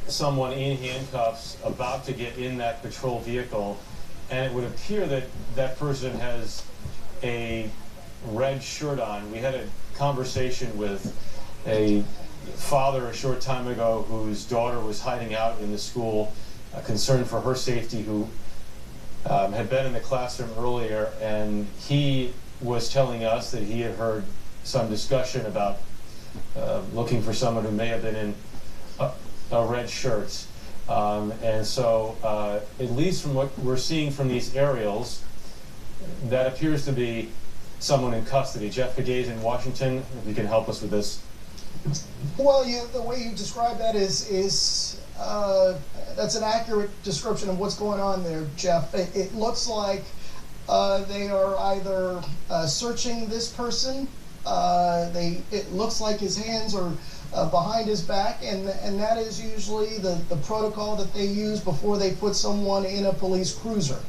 someone in handcuffs about to get in that patrol vehicle, and it would appear that that person has a red shirt on. We had a conversation with a father a short time ago whose daughter was hiding out in the school, concerned for her safety, who had been in the classroom earlier, and he was telling us that he had heard some discussion about looking for someone who may have been in a red shirt. And so, at least from what we're seeing from these aerials, that appears to be someone in custody. Jeff Fagate in Washington, if you can help us with this. Well, the way you describe that is that's an accurate description of what's going on there, Jeff. It looks like they are either searching this person. It looks like his hands are behind his back, and that is usually the protocol that they use before they put someone in a police cruiser.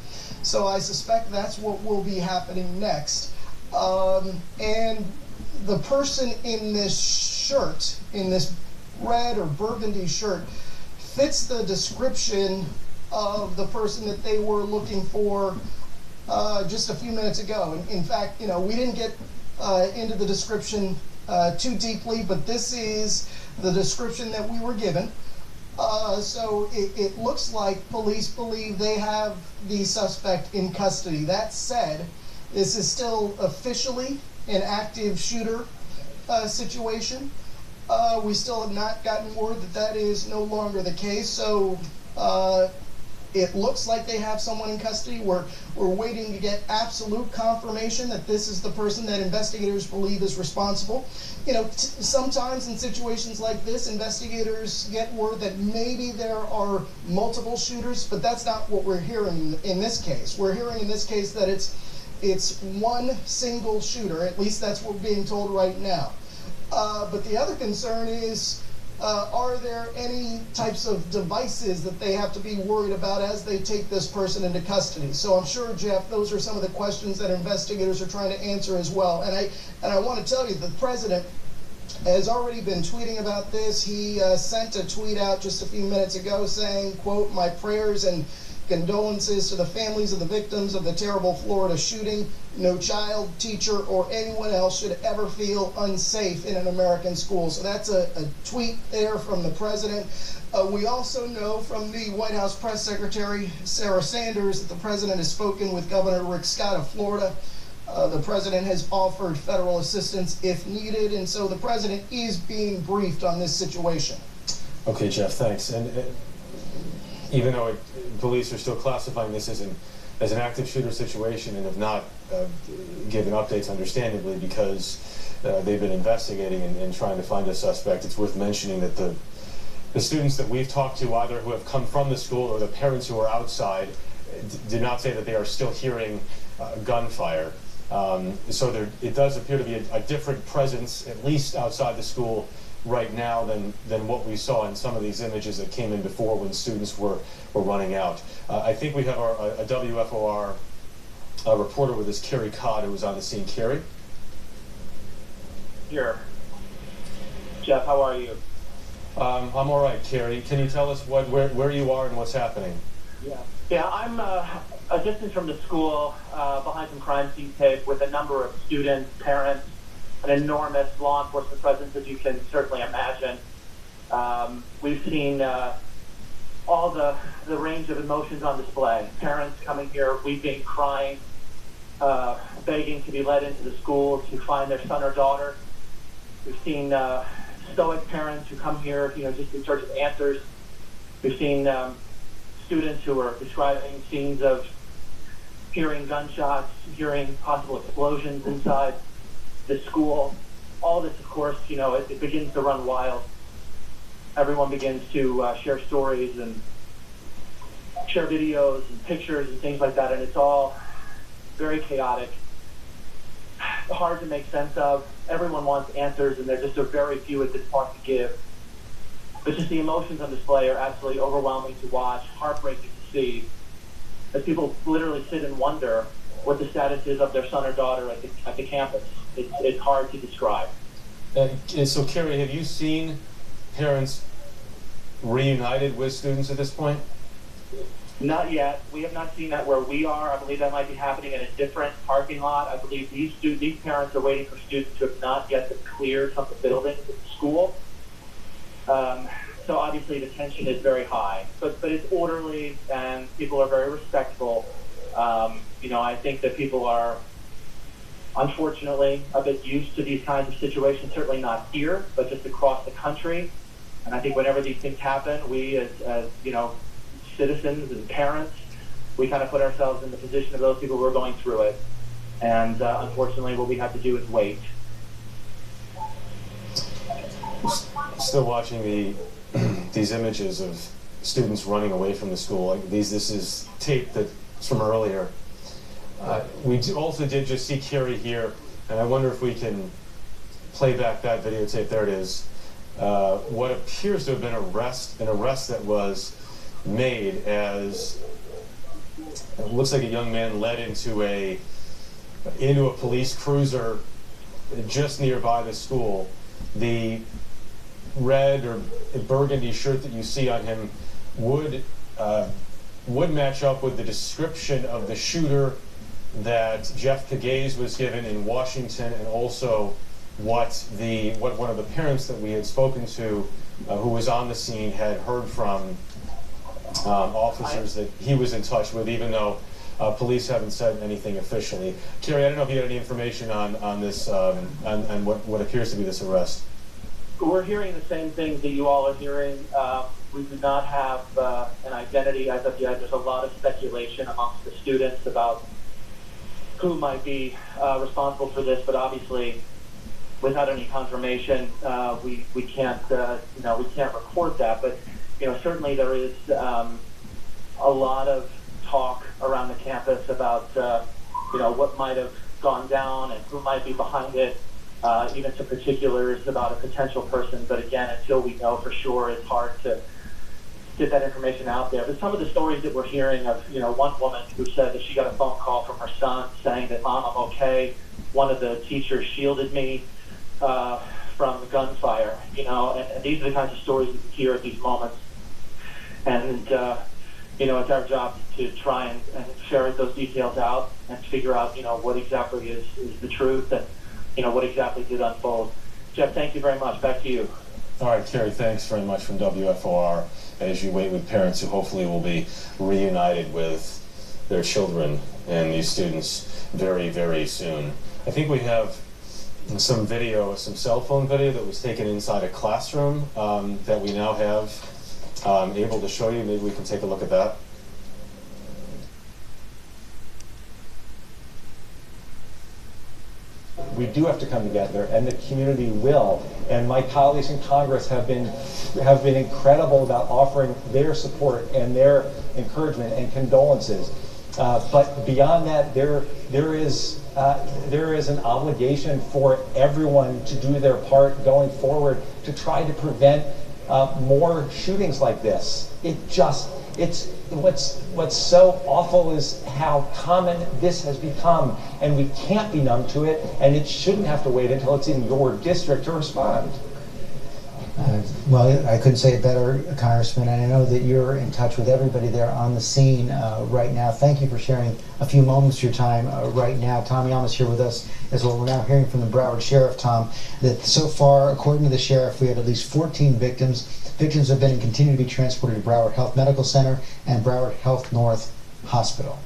So I suspect that's what will be happening next. And the person in this shirt, in this red or burgundy shirt, fits the description of the person that they were looking for just a few minutes ago. In fact, we didn't get into the description too deeply, but this is the description that we were given. So it looks like police believe they have the suspect in custody. That said, this is still officially an active shooter situation. We still have not gotten word that that is no longer the case. So it looks like they have someone in custody. We're waiting to get absolute confirmation that this is the person that investigators believe is responsible. Sometimes in situations like this, investigators get word that maybe there are multiple shooters, but that's not what we're hearing in this case. We're hearing in this case that it's one single shooter. At least that's what we're being told right now. But the other concern is, are there any types of devices that they have to be worried about as they take this person into custody? So I'm sure, Jeff, those are some of the questions that investigators are trying to answer as well. And I want to tell you, the president has already been tweeting about this. He sent a tweet out just a few minutes ago saying, quote, "My prayers and condolences to the families of the victims of the terrible Florida shooting. No child, teacher, or anyone else should ever feel unsafe in an American school." So that's a tweet there from the president. We also know from the White House press secretary, Sarah Sanders, that the president has spoken with Governor Rick Scott of Florida. The president has offered federal assistance if needed, and so the president is being briefed on this situation. Okay, Jeff, thanks. And even though police are still classifying this as an active shooter situation and have not given updates, understandably, because they've been investigating and trying to find a suspect, it's worth mentioning that the students that we've talked to, either who have come from the school or the parents who are outside, did not say that they are still hearing gunfire. So it does appear to be a different presence, at least outside the school right now, than what we saw in some of these images that came in before when students were running out. I think we have a WFOR reporter with us, Carrie Codd, who was on the scene. Carrie? Here. Jeff, how are you? I'm all right, Carrie. Can you tell us where you are and what's happening? Yeah, I'm a distance from the school, behind some crime scene tape with a number of students, parents, an enormous law enforcement presence, as you can certainly imagine. We've seen all the range of emotions on display. Parents coming here weeping, crying, begging to be let into the school to find their son or daughter. We've seen stoic parents who come here, just in search of answers. We've seen students who are describing scenes of hearing gunshots, hearing possible explosions inside the school. All this, of course, it begins to run wild. Everyone begins to share stories and share videos and pictures and things like that, and it's all very chaotic, hard to make sense of. Everyone wants answers, and there just are very few at this point to give. But just the emotions on display are absolutely overwhelming to watch, heartbreaking to see, as people literally sit and wonder what the status is of their son or daughter at the campus. It's hard to describe. And so, Carrie, have you seen parents reunited with students at this point? Not yet. We have not seen that where we are. I believe that might be happening in a different parking lot. I believe these parents are waiting for students who have not yet been cleared from the building to the school. So obviously the tension is very high, but it's orderly and people are very respectful. I think that people are unfortunately a bit used to these kinds of situations, certainly not here, but just across the country. And I think whenever these things happen, we as citizens and parents, we kind of put ourselves in the position of those people who are going through it. And unfortunately, what we have to do is wait. Still watching these images of students running away from the school. This is tape that's from earlier. We also did just see Carrie here, and I wonder if we can play back that videotape. There it is. What appears to have been an arrest that was made as it looks like a young man led into a police cruiser just nearby the school. The red or burgundy shirt that you see on him would match up with the description of the shooter that Jeff Kagays was given in Washington, and also what one of the parents that we had spoken to who was on the scene had heard from officers that he was in touch with, even though police haven't said anything officially. Carrie, I don't know if you had any information on this, on what appears to be this arrest. We're hearing the same things that you all are hearing. We do not have an identity as of yet. There's a lot of speculation amongst the students about who might be responsible for this, but obviously, without any confirmation, we can't report that. But certainly there is a lot of talk around the campus about what might have gone down and who might be behind it. Even some particulars about a potential person, but again, until we know for sure, it's hard to get that information out there. But some of the stories that we're hearing of, one woman who said that she got a phone call from her son saying that, "Mom, I'm okay. One of the teachers shielded me from the gunfire." And these are the kinds of stories we hear at these moments. And it's our job to try and ferret those details out and figure out, what exactly is the truth and what exactly did unfold. Jeff, thank you very much. Back to you. All right, Carrie, thanks very much from WFOR as you wait with parents who hopefully will be reunited with their children and these students very, very soon. I think we have some cell phone video that was taken inside a classroom that we now have able to show you. Maybe we can take a look at that. We do have to come together, and the community will. And my colleagues in Congress have been incredible about offering their support and their encouragement and condolences. But beyond that, there is an obligation for everyone to do their part going forward to try to prevent more shootings like this. What's so awful is how common this has become, and we can't be numb to it, and it shouldn't have to wait until it's in your district to respond. Well, I couldn't say it better, Congressman, and I know that you're in touch with everybody there on the scene right now. Thank you for sharing a few moments of your time right now. Tom Yama's here with us as well. We're now hearing from the Broward Sheriff, Tom, that so far, according to the Sheriff, we have at least 14 victims. Victims have been and continue to be transported to Broward Health Medical Center and Broward Health North Hospital.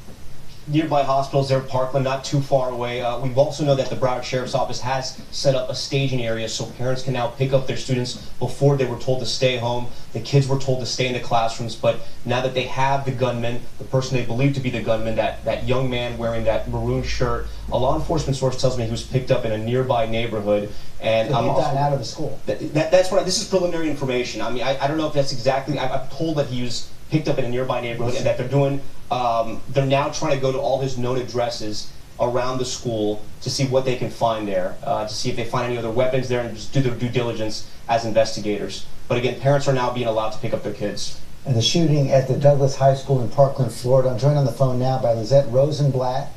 Nearby hospitals there in Parkland, not too far away. We also know that the Broward Sheriff's Office has set up a staging area so parents can now pick up their students. Before they were told to stay home, the kids were told to stay in the classrooms, but now that they have the gunman, the person they believe to be the gunman, that young man wearing that maroon shirt, a law enforcement source tells me he was picked up in a nearby neighborhood. And I'm gotten out of the school. That's what this is preliminary information. I mean, I don't know if that's exactly. I'm told that he was picked up in a nearby neighborhood, and that they're now trying to go to all his known addresses around the school to see what they can find there, to see if they find any other weapons there, and just do their due diligence as investigators. But again, parents are now being allowed to pick up their kids. And the shooting at the Douglas High School in Parkland, Florida. I'm joined on the phone now by Lizette Rosenblatt.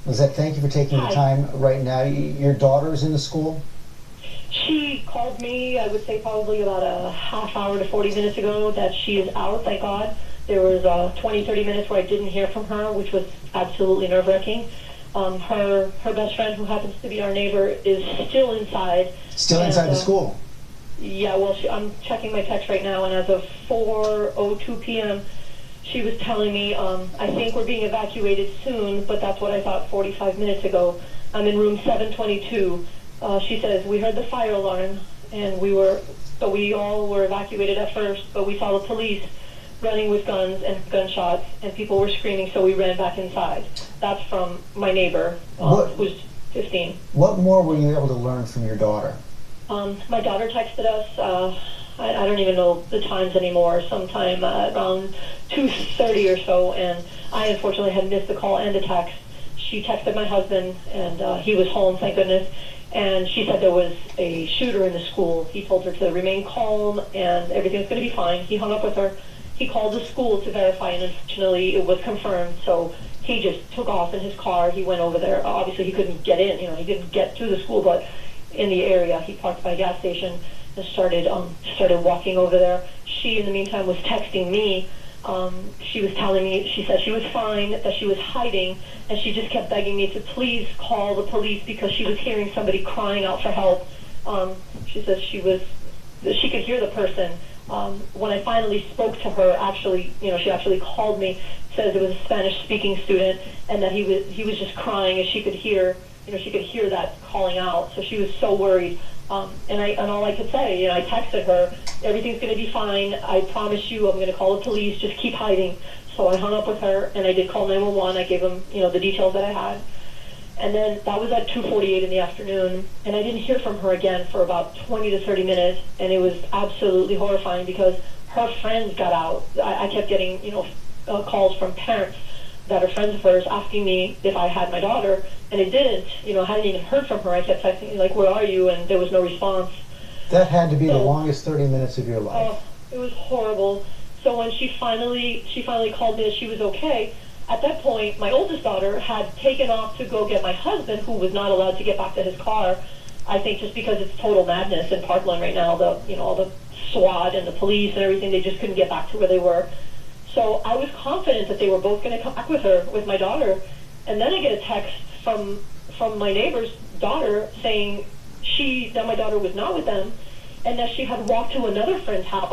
Lizette, thank you for taking the time right now. Your daughter's in the school? She called me, I would say probably about a half hour to 40 minutes ago that she is out, thank God. There was 20, 30 minutes where I didn't hear from her, which was absolutely nerve-wracking. Her best friend, who happens to be our neighbor, is still inside. Still inside the school? Yeah, well, I'm checking my text right now, and as of 4:02 p.m., she was telling me, I think we're being evacuated soon, but that's what I thought 45 minutes ago. I'm in room 722. She says, we heard the fire alarm, and we all were evacuated at first, but we saw the police running with guns and gunshots, and people were screaming, so we ran back inside. That's from my neighbor, who's 15. What more were you able to learn from your daughter? My daughter texted us, I don't even know the times anymore, sometime around 2:30 or so, and I unfortunately had missed the call and the text. She texted my husband, and he was home, thank goodness, and she said there was a shooter in the school. He told her to remain calm, and everything was going to be fine. He hung up with her. He called the school to verify, and unfortunately it was confirmed, so he just took off in his car. He went over there. Obviously he couldn't get in, he didn't get to the school, but in the area, he parked by a gas station and started walking over there. She, in the meantime, was texting me. She was telling me, she said she was fine, that she was hiding, and she just kept begging me to please call the police because she was hearing somebody crying out for help. She says she could hear the person. When I finally spoke to her, she actually called me, says it was a Spanish-speaking student, and that he was just crying, and she could hear that calling out. So she was so worried. And all I could say, I texted her, everything's going to be fine. I promise you, I'm going to call the police. Just keep hiding. So I hung up with her, and I did call 911. I gave them, the details that I had. And then that was at 2:48 in the afternoon, and I didn't hear from her again for about 20 to 30 minutes, and it was absolutely horrifying because her friends got out. I kept getting, calls from parents that are friends of hers asking me if I had my daughter, and it didn't. I hadn't even heard from her. I kept texting, where are you? And there was no response. That had to be the longest 30 minutes of your life. Oh, it was horrible. So when she finally called me that she was okay, at that point, my oldest daughter had taken off to go get my husband, who was not allowed to get back to his car. I think just because it's total madness in Parkland right now, all the SWAT and the police and everything, they just couldn't get back to where they were. So I was confident that they were both going to come back with her, with my daughter. And then I get a text from my neighbor's daughter saying that my daughter was not with them and that she had walked to another friend's house